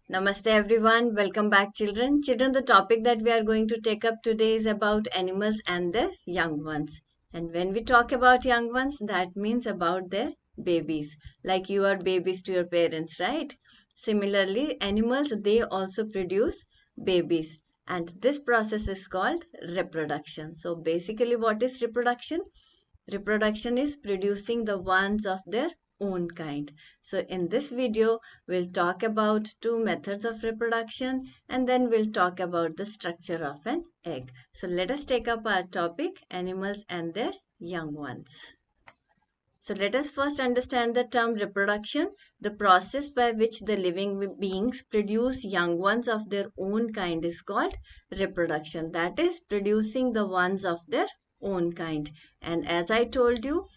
Namaste everyone. Welcome back children. Children, the topic that we are going to take up today is about animals and their young ones. And when we talk about young ones, that means about their babies. Like you are babies to your parents, right? Similarly, animals, they also produce babies. And this process is called reproduction. So basically what is reproduction? Reproduction is producing the ones of their own kind. So in this video, we'll talk about two methods of reproduction and then we'll talk about the structure of an egg. So let us take up our topic, animals and their young ones. So let us first understand the term reproduction, the process by which the living beings produce young ones of their own kind is called reproduction. That is producing the ones of their own kind. And as I told you,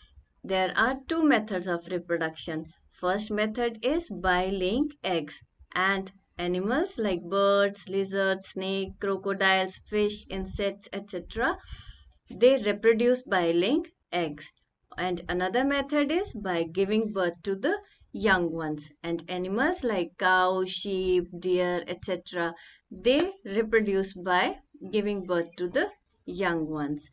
there are two methods of reproduction. First method is by laying eggs, and animals like birds, lizards, snake, crocodiles, fish, insects, etc. they reproduce by laying eggs. And another method is by giving birth to the young ones. And animals like cow, sheep, deer, etc. they reproduce by giving birth to the young ones.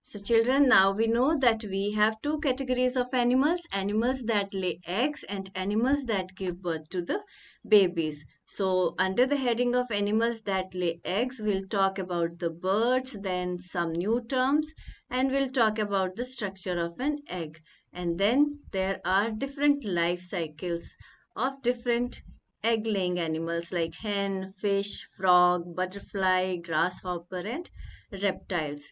So children, now we know that we have two categories of animals, animals that lay eggs and animals that give birth to the babies. So under the heading of animals that lay eggs, we'll talk about the birds, then some new terms, and we'll talk about the structure of an egg. And then there are different life cycles of different egg laying animals like hen, fish, frog, butterfly, grasshopper, and reptiles.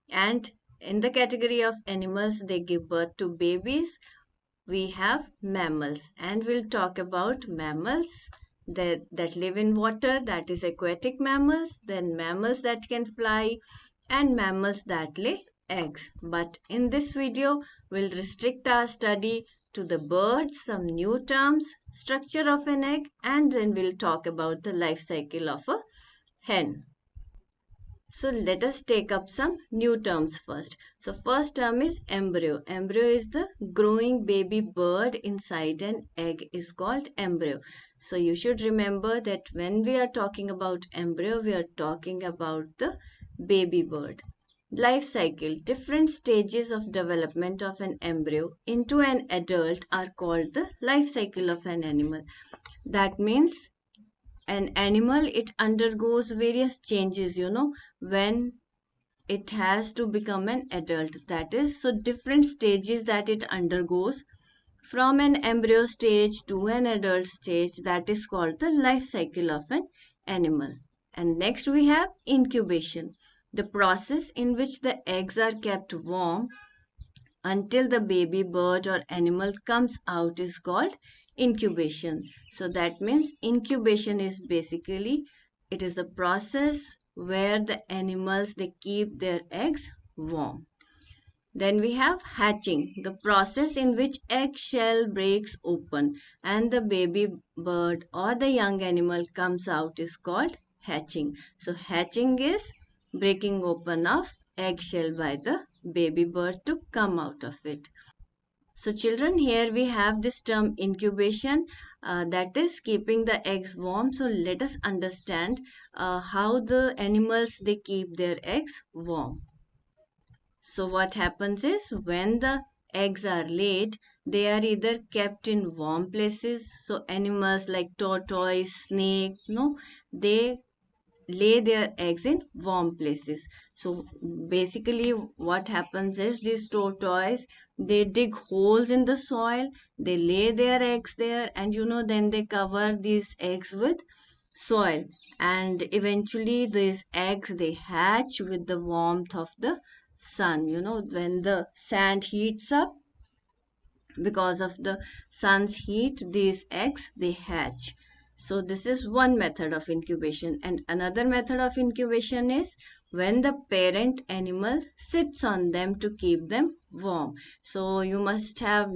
And in the category of animals, they give birth to babies. We have mammals, and we'll talk about mammals that live in water, that is aquatic mammals, then mammals that can fly, and mammals that lay eggs. But in this video, we'll restrict our study to the birds, some new terms, structure of an egg, and then we'll talk about the life cycle of a hen. So let us take up some new terms first. So first term is embryo. Embryo is the growing baby bird inside an egg is called embryo. So you should remember that when we are talking about embryo, we are talking about the baby bird. Life cycle. Different stages of development of an embryo into an adult are called the life cycle of an animal. That means an animal, it undergoes various changes, when it has to become an adult. That is, so different stages that it undergoes from an embryo stage to an adult stage, that is called the life cycle of an animal. And next we have incubation, the process in which the eggs are kept warm until the baby bird or animal comes out is called incubation. So that means incubation is basically, it is the process where the animals, they keep their eggs warm. Then we have hatching, the process in which eggshell breaks open and the baby bird or the young animal comes out is called hatching. So hatching is breaking open of eggshell by the baby bird to come out of it. So children, here we have this term incubation, that is keeping the eggs warm. So let us understand how the animals, they keep their eggs warm. So what happens is when the eggs are laid, they are either kept in warm places. So animals like tortoise, snake, they lay their eggs in warm places. So basically what happens is these tortoise, they dig holes in the soil, they lay their eggs there, and then they cover these eggs with soil, and eventually these eggs, they hatch with the warmth of the sun. When the sand heats up, because of the sun's heat, these eggs, they hatch. So this is one method of incubation. And another method of incubation is when the parent animal sits on them to keep them warm. So you must have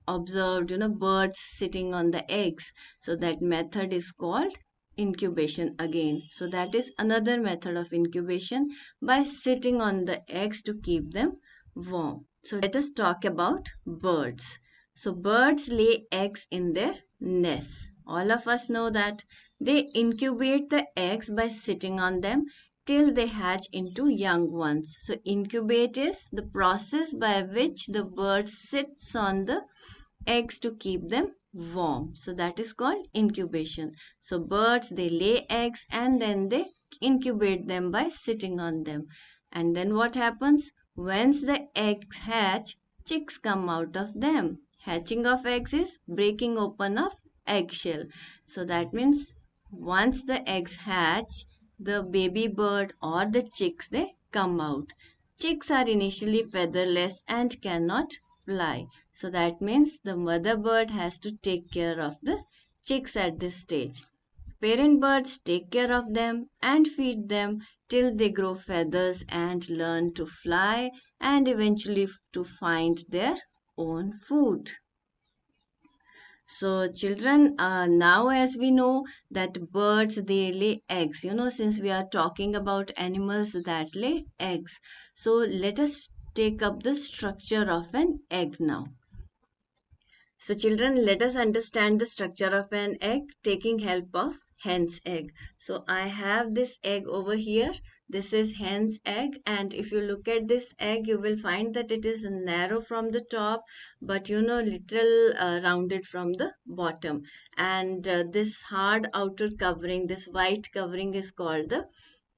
observed birds sitting on the eggs. So that method is called incubation again. So that is another method of incubation, by sitting on the eggs to keep them warm. So let us talk about birds. So birds lay eggs in their nests. All of us know that. They incubate the eggs by sitting on them till they hatch into young ones. So incubate is the process by which the bird sits on the eggs to keep them warm. So that is called incubation. So birds, they lay eggs and then they incubate them by sitting on them. And then what happens? Once the eggs hatch, chicks come out of them. Hatching of eggs is breaking open of eggshell. So that means once the eggs hatch, the baby bird or the chicks, they come out. Chicks are initially featherless and cannot fly. So that means the mother bird has to take care of the chicks at this stage. Parent birds take care of them and feed them till they grow feathers and learn to fly and eventually to find their own food. So children, now as we know that birds, they lay eggs, since we are talking about animals that lay eggs. So let us take up the structure of an egg now. So children, let us understand the structure of an egg taking help of hen's egg. So I have this egg over here. This is hen's egg, and if you look at this egg, you will find that it is narrow from the top, but little rounded from the bottom. And this hard outer covering, this white covering is called the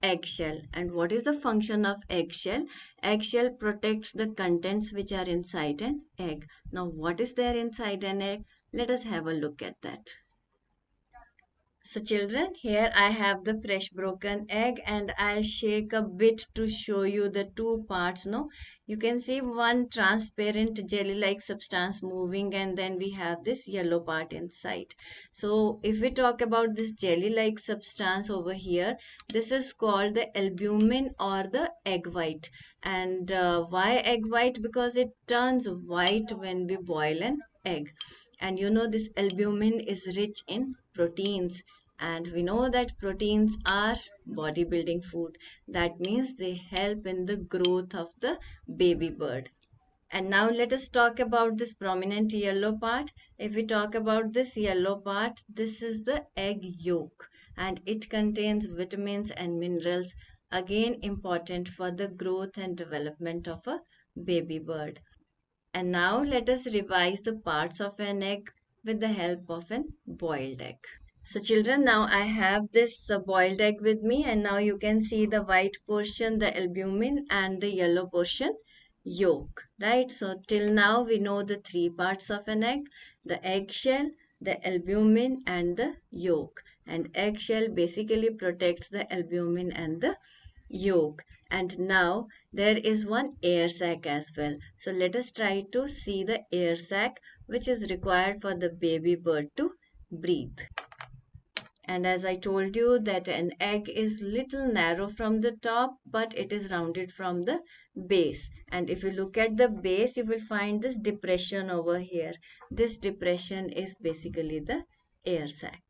eggshell. And what is the function of eggshell? Eggshell protects the contents which are inside an egg. Now what is there inside an egg? Let us have a look at that. So children, here I have the fresh broken egg and I'll shake a bit to show you the two parts. No, you can see one transparent jelly-like substance moving, and then we have this yellow part inside. So if we talk about this jelly-like substance over here, this is called the albumin or the egg white. And why egg white? Because it turns white when we boil an egg. And this albumin is rich in proteins, and we know that proteins are bodybuilding food. That means they help in the growth of the baby bird. And now let us talk about this prominent yellow part. If we talk about this yellow part, this is the egg yolk, and it contains vitamins and minerals, again important for the growth and development of a baby bird. And now let us revise the parts of an egg with the help of an boiled egg. So children, now I have this boiled egg with me, and now you can see the white portion, the albumin, and the yellow portion, yolk, right? So till now we know the three parts of an egg: the eggshell, the albumin, and the yolk. And eggshell basically protects the albumin and the yolk. And now there is one air sac as well. So let us try to see the air sac which is required for the baby bird to breathe. And as I told you that an egg is little narrow from the top, but it is rounded from the base. And if you look at the base, you will find this depression over here. This depression is basically the air sac.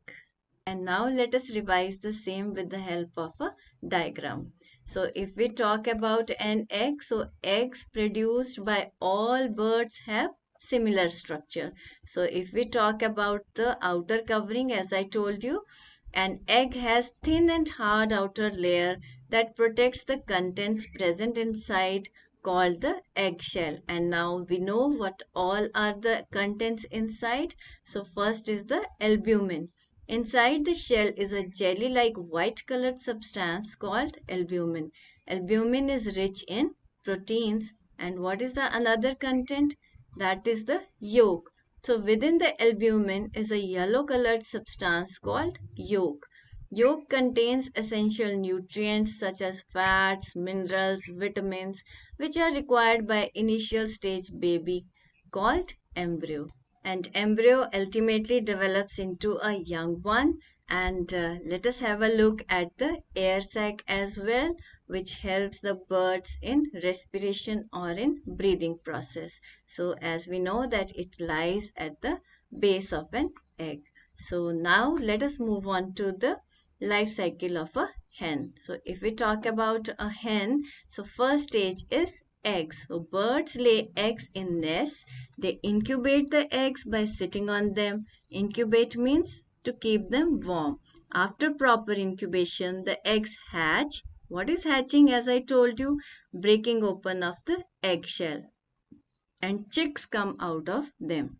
And now let us revise the same with the help of a diagram. So if we talk about an egg, so eggs produced by all birds have similar structure. So if we talk about the outer covering, as I told you, an egg has thin and hard outer layer that protects the contents present inside, called the eggshell. And now we know what all are the contents inside. So first is the albumin. Inside the shell is a jelly-like white-colored substance called albumin. Albumin is rich in proteins. And what is the another content? That is the yolk. So within the albumin is a yellow-colored substance called yolk. Yolk contains essential nutrients such as fats, minerals, vitamins, which are required by initial stage baby called embryo. And embryo ultimately develops into a young one. And let us have a look at the air sac as well, which helps the birds in respiration or in breathing process. So as we know that it lies at the base of an egg. So now let us move on to the life cycle of a hen. So if we talk about a hen, so first stage is eggs. So birds lay eggs in nests. They incubate the eggs by sitting on them. Incubate means to keep them warm. After proper incubation, the eggs hatch. What is hatching? As I told you, breaking open of the eggshell, and chicks come out of them.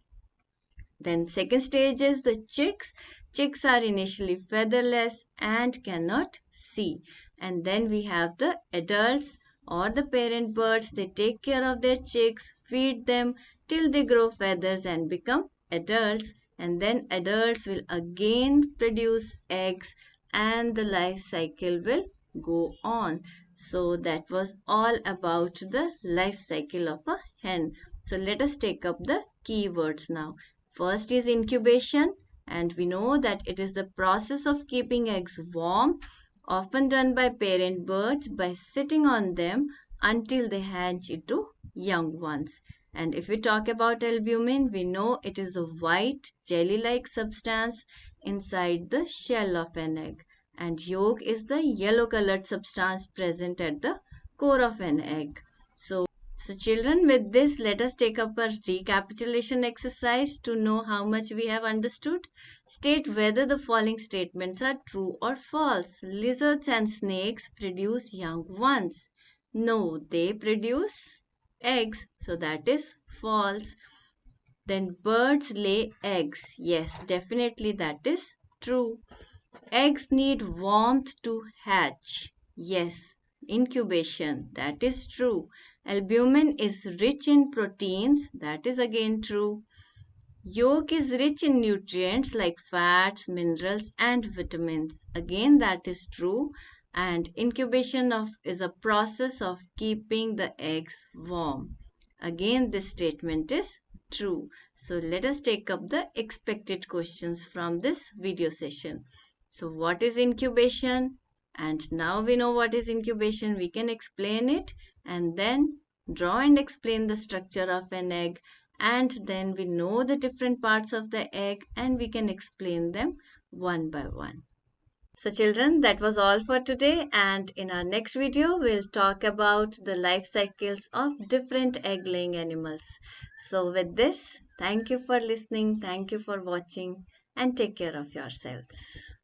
Then second stage is the chicks. Chicks are initially featherless and cannot see. And then we have the adults or the parent birds. They take care of their chicks, feed them till they grow feathers and become adults. And then adults will again produce eggs and the life cycle will go on. So that was all about the life cycle of a hen. So let us take up the keywords now. First is incubation, and we know that it is the process of keeping eggs warm, often done by parent birds by sitting on them until they hatch into young ones. And if we talk about albumin, we know it is a white jelly-like substance inside the shell of an egg. And yolk is the yellow-colored substance present at the core of an egg. So children, with this, let us take up a recapitulation exercise to know how much we have understood. State whether the following statements are true or false. Lizards and snakes produce young ones. No, they produce eggs. So that is false. Then birds lay eggs. Yes, definitely that is true. Eggs need warmth to hatch. Yes, incubation. That is true. Albumin is rich in proteins. That is again true. Yolk is rich in nutrients like fats, minerals, and vitamins. Again, that is true. And incubation is a process of keeping the eggs warm. Again, this statement is true. So let us take up the expected questions from this video session. So what is incubation? And now we know what is incubation, we can explain it and then draw and explain the structure of an egg, and then we know the different parts of the egg and we can explain them one by one. So children, that was all for today, and in our next video we'll talk about the life cycles of different egg laying animals. So with this, thank you for listening, thank you for watching, and take care of yourselves.